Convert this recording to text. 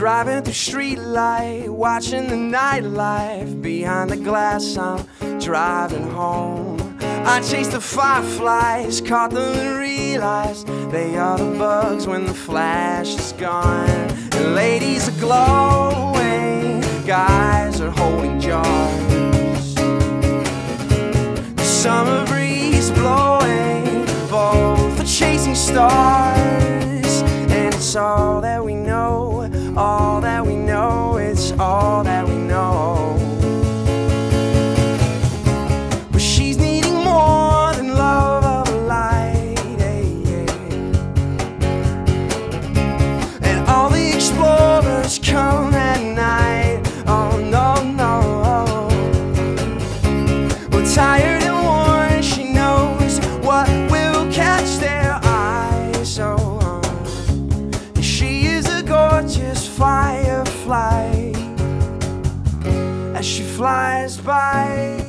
Driving through street light, watching the nightlife. Behind the glass, I'm driving home. I chased the fireflies, caught them and realized they are the bugs when the flash is gone. And ladies are glowing, guys are holding jars. The summer breeze blowing, both are chasing stars. And it's all that we know, all that we know, it's all that we know. But she's needing more than love of a light, and all the explorers come at night. Oh no, no. Well, tired and worn, she knows what will catch their eyes. Oh, she is a gorgeous firefly as she flies by.